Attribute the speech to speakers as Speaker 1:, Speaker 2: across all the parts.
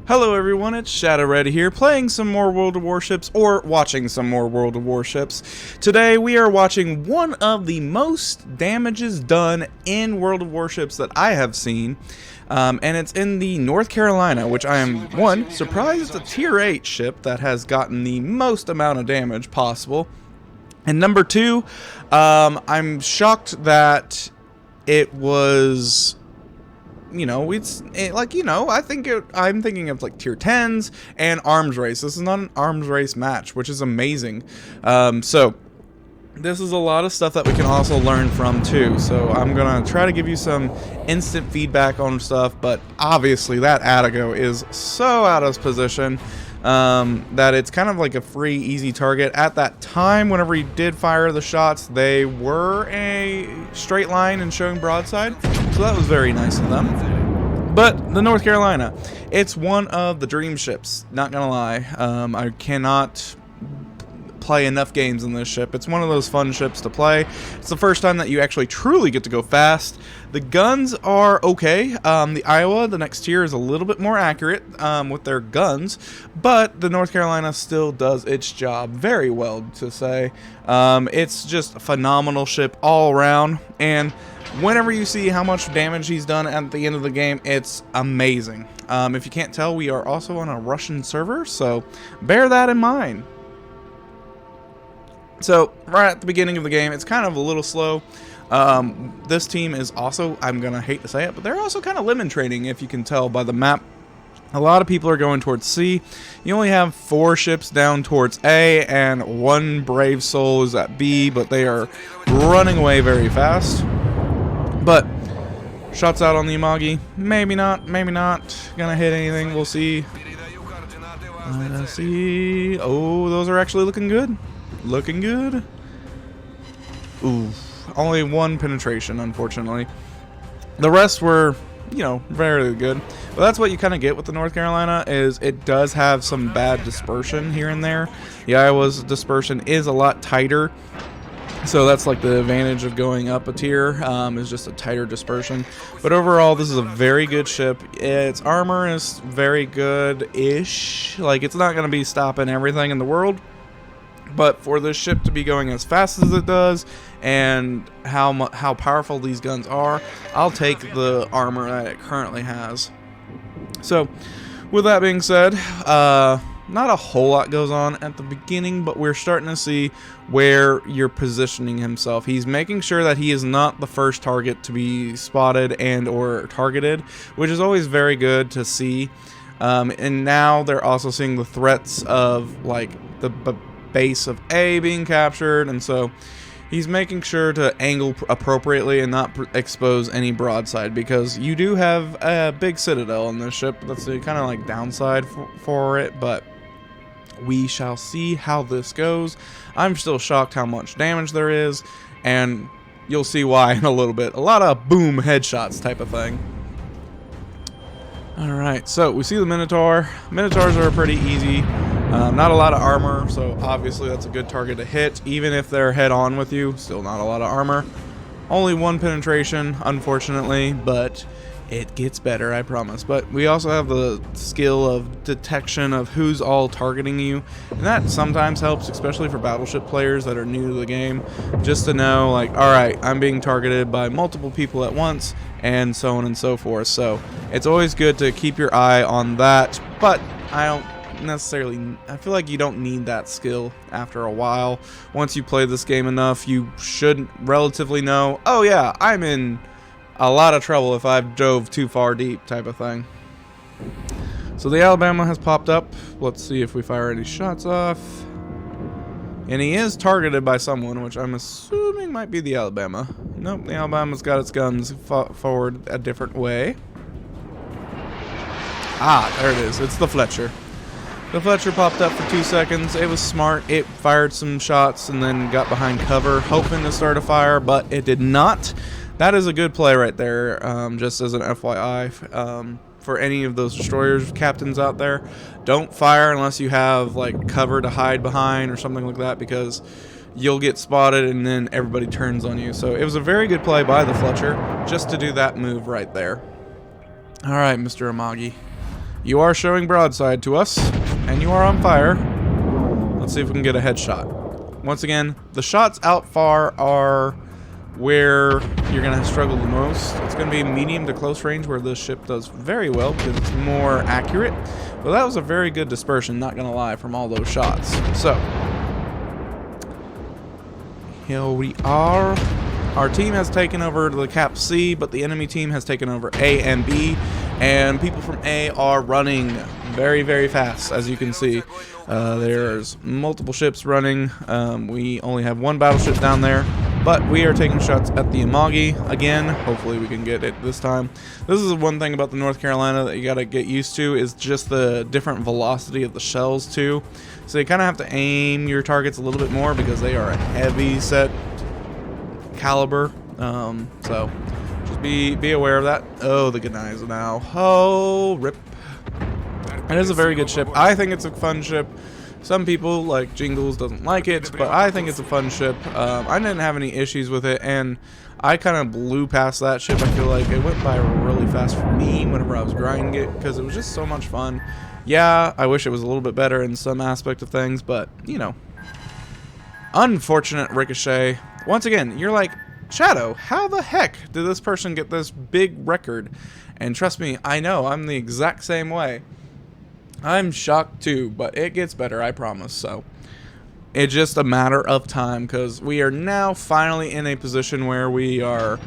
Speaker 1: Hello everyone, it's Shadow Red here, playing some more World of Warships, or watching some more World of Warships. Today we are watching one of the most damages done in World of Warships that I have seen, and it's in the North Carolina, which I am, one, surprised a tier 8 ship that has gotten the most amount of damage possible, and number two, I'm shocked that it was... I'm thinking of like tier 10s and arms race. This is not an arms race match, which is amazing. So this is a lot of stuff that we can also learn from too. So I'm gonna try to give you some instant feedback on stuff, but obviously that Attigo is so out of position that it's kind of like a free, easy target. At that time, whenever he did fire the shots, they were a straight line and showing broadside, so that was very nice of them. But the North Carolina, it's one of the dream ships, not gonna lie. I cannot play enough games in this ship. It's one of those fun ships to play. It's the first time that you actually truly get to go fast. The guns are okay. The Iowa, the next tier, is a little bit more accurate with their guns, but the North Carolina still does its job very well, to say. It's just a phenomenal ship all around, and whenever you see how much damage he's done at the end of the game, it's amazing. If you can't tell, we are also on a Russian server, so bear that in mind. So, right at the beginning of the game, it's kind of a little slow. This team is also, I'm gonna hate to say it, but they're also kind of lemon trading, if you can tell by the map. A lot of people are going towards C. You only have 4 ships down towards A, and 1 brave soul is at B, but they are running away very fast. But, shots out on the Imagi. Maybe not, maybe not. Gonna hit anything, we'll see. Let's see. Oh, those are actually looking good. Looking good. Ooh, only 1 penetration, unfortunately. The rest were, very good. But that's what you kind of get with the North Carolina, is it does have some bad dispersion here and there. The Iowa's dispersion is a lot tighter, so that's like the advantage of going up a tier, is just a tighter dispersion. But overall, this is a very good ship. Its armor is very good-ish. Like, it's not going to be stopping everything in the world, but for this ship to be going as fast as it does, and how powerful these guns are, I'll take the armor that it currently has. So, with that being said, not a whole lot goes on at the beginning, but we're starting to see where you're positioning himself. He's making sure that he is not the first target to be spotted and or targeted, which is always very good to see. And now they're also seeing the threats of like the base of A being captured, and so he's making sure to angle appropriately and not expose any broadside, because you do have a big citadel in this ship. That's the kind of like downside for it, but we shall see how this goes. I'm still shocked how much damage there is, and you'll see why in a little bit. A lot of boom headshots type of thing. Alright, so we see the Minotaur. Minotaurs are pretty easy. Not a lot of armor, so obviously that's a good target to hit. Even if they're head-on with you, still not a lot of armor. Only 1 penetration, unfortunately, but it gets better, I promise. But we also have the skill of detection of who's all targeting you, and that sometimes helps, especially for battleship players that are new to the game, just to know, like, alright, I'm being targeted by multiple people at once, and so on and so forth. So it's always good to keep your eye on that, but I feel like you don't need that skill after a while. Once you play this game enough, you should relatively know, oh yeah, I'm in a lot of trouble if I've dove too far deep, type of thing. So the Alabama has popped up. Let's see if we fire any shots off. And he is targeted by someone, which I'm assuming might be the Alabama. Nope, the Alabama's got its guns forward a different way. Ah, there it is. It's the Fletcher. The Fletcher popped up for 2 seconds. It was smart. It fired some shots and then got behind cover, hoping to start a fire, but it did not. That is a good play right there, just as an FYI. For any of those destroyers captains out there, don't fire unless you have like cover to hide behind or something like that, because you'll get spotted and then everybody turns on you. So it was a very good play by the Fletcher just to do that move right there. All right, Mr. Imagi. You are showing broadside to us, and you are on fire. Let's see if we can get a headshot. Once again, the shots out far are where you're going to struggle the most. It's going to be medium to close range where this ship does very well because it's more accurate. But that was a very good dispersion, not going to lie, from all those shots. So, here we are. Our team has taken over the Cap C, but the enemy team has taken over A and B. And people from A are running very, very fast, as you can see. There's multiple ships running. We only have one battleship down there, but we are taking shots at the Amagi again. Hopefully we can get it this time. This is one thing about the North Carolina that you got to get used to, is just the different velocity of the shells too. So you kind of have to aim your targets a little bit more because they are a heavy set caliber. So just be aware of that. Oh, the Gneiss now. Oh, rip. It is a very good ship. I think it's a fun ship. Some people, like Jingles, doesn't like it, but I think it's a fun ship. I didn't have any issues with it, and I kind of blew past that ship. I feel like it went by really fast for me whenever I was grinding it, because it was just so much fun. Yeah, I wish it was a little bit better in some aspect of things, but, you know. Unfortunate ricochet. Once again, you're like, Shadow, how the heck did this person get this big record? And trust me, I know, I'm the exact same way. I'm shocked too, but it gets better, I promise. So it's just a matter of time, because we are now finally in a position where we are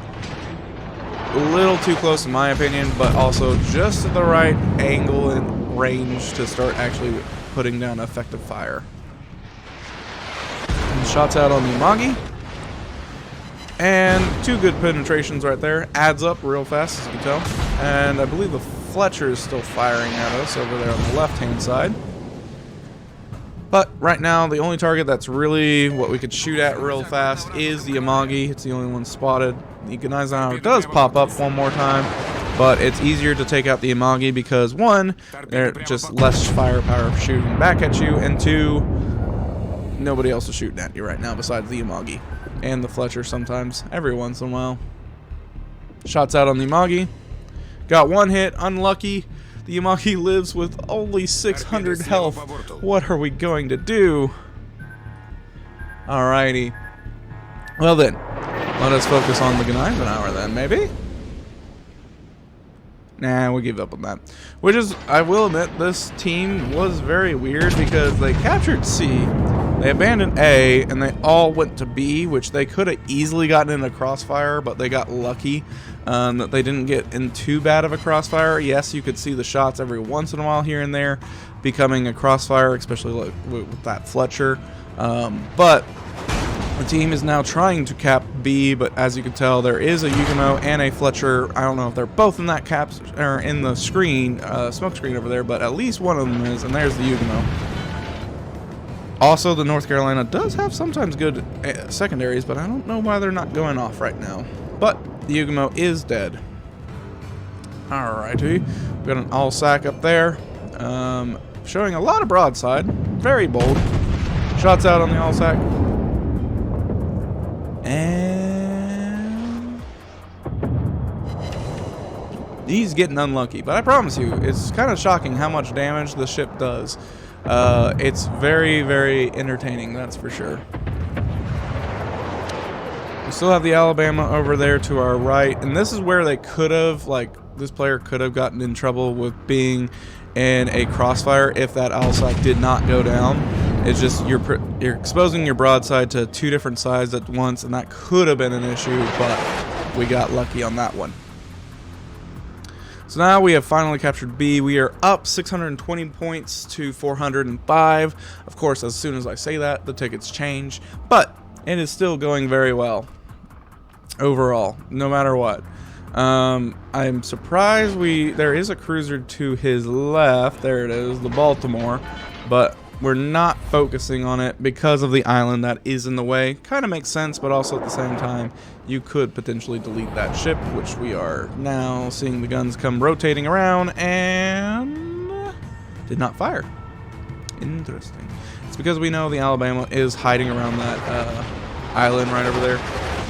Speaker 1: a little too close in my opinion, but also just at the right angle and range to start actually putting down effective fire. And shots out on the Amagi. And 2 good penetrations right there. Adds up real fast, as you can tell. And I believe the Fletcher is still firing at us over there on the left-hand side. But right now, the only target that's really what we could shoot at real fast is the Amagi. It's the only one spotted. The Gneiss does pop up one more time, but it's easier to take out the Amagi because, 1, they're just less firepower shooting back at you, and 2, nobody else is shooting at you right now besides the Amagi. And the Fletcher sometimes, every once in a while. Shots out on the Amagi. Got 1 hit, unlucky. The Amagi lives with only 600 health. What are we going to do? Alrighty. Well then, let us focus on the Gneisenauer then, maybe? Nah, we give up on that. Which is, I will admit, this team was very weird because they captured C, they abandoned A, and they all went to B, which they could have easily gotten in a crossfire, but they got lucky that they didn't get in too bad of a crossfire. Yes, you could see the shots every once in a while here and there becoming a crossfire, especially like with that Fletcher. But the team is now trying to cap B, but as you can tell, there is a Yugamo and a Fletcher. I don't know if they're both in that caps or in the screen, smoke screen over there, but at least one of them is, and there's the Yugamo. Also, the North Carolina does have sometimes good secondaries, but I don't know why they're not going off right now. But the Yugamo is dead. Alrighty, we've got an all sack up there, showing a lot of broadside, very bold. Shots out on the all sack. And he's getting unlucky, but I promise you, it's kind of shocking how much damage the ship does. It's very, very entertaining, that's for sure. We still have the Alabama over there to our right, and this is where they could have, like, this player could have gotten in trouble with being in a crossfire if that Alsac did not go down. It's just you're exposing your broadside to 2 different sides at once, and that could have been an issue, but we got lucky on that one. So now we have finally captured B. We are up 620 points to 405. Of course, as soon as I say that, the tickets change, but it is still going very well overall, no matter what. I'm surprised there is a cruiser to his left. There it is, the Baltimore, but we're not focusing on it because of the island that is in the way. Kind of makes sense, but also at the same time, you could potentially delete that ship, which we are now seeing the guns come rotating around and did not fire. Interesting. It's because we know the Alabama is hiding around that island right over there.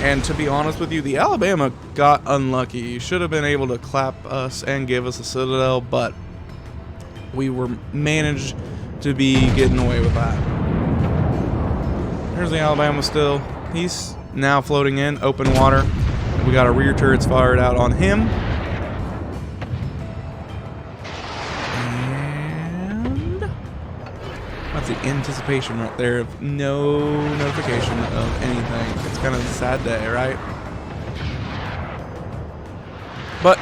Speaker 1: And to be honest with you, the Alabama got unlucky. Should have been able to clap us and give us a citadel, but we were managed to be getting away with that. There's the Alabama still. He's now floating in open water. We got our rear turrets fired out on him. And that's the anticipation right there of no notification of anything. It's kind of a sad day, right? But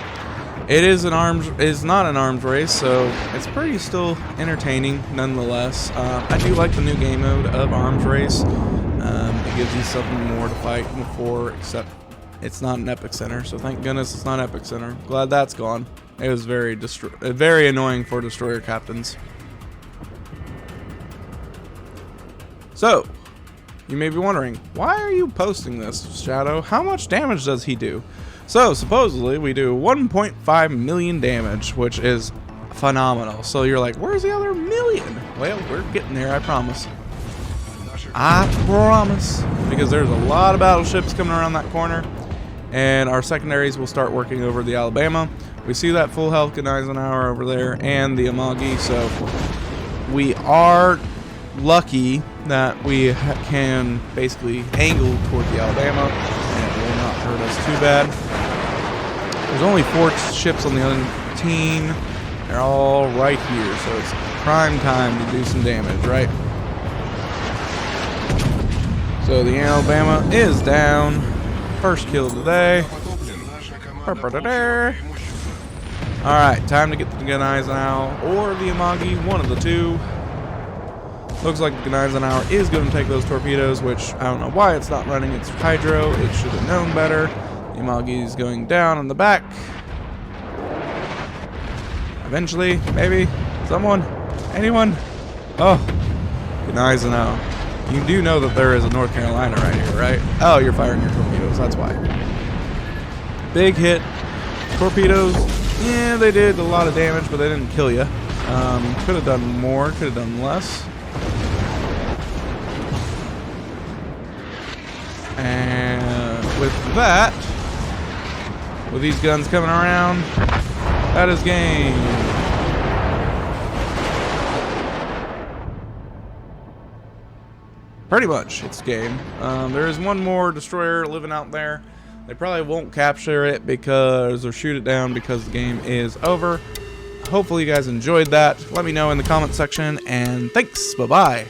Speaker 1: it is not an arms race, so it's pretty still entertaining nonetheless. I do like the new game mode of arms race. It gives you something more to fight for, except it's not an epic center, so thank goodness it's not epic center. Glad that's gone. It was very annoying for destroyer captains. So, you may be wondering, why are you posting this, Shadow? How much damage does he do? So, supposedly, we do 1.5 million damage, which is phenomenal. So you're like, where's the other million? Well, we're getting there, I promise. I promise. Because there's a lot of battleships coming around that corner. And our secondaries will start working over the Alabama. We see that full health Eisenhower over there and the Amagi. So we are lucky that we can basically angle toward the Alabama. And it will not hurt us too bad. There's only 4 ships on the other team. They're all right here. So it's prime time to do some damage, right? So the Alabama is down. First kill of the day. Alright, time to get the Eisenhower or the Amagi, one of the two. Looks like the Eisenhower is going to take those torpedoes, which I don't know why it's not running its hydro. It should have known better. The Amagi is going down in the back. Eventually, maybe, someone, anyone. Oh, Eisenhower. You do know that there is a North Carolina right here, right? Oh, you're firing your torpedoes, that's why. Big hit. Torpedoes, yeah, they did a lot of damage, but they didn't kill you. Could have done more, could have done less. And with that, with these guns coming around, that is game. Pretty much, it's game. There is one more destroyer living out there. They probably won't capture it because or shoot it down because the game is over. Hopefully you guys enjoyed that. Let me know in the comment section, and thanks. Bye-bye.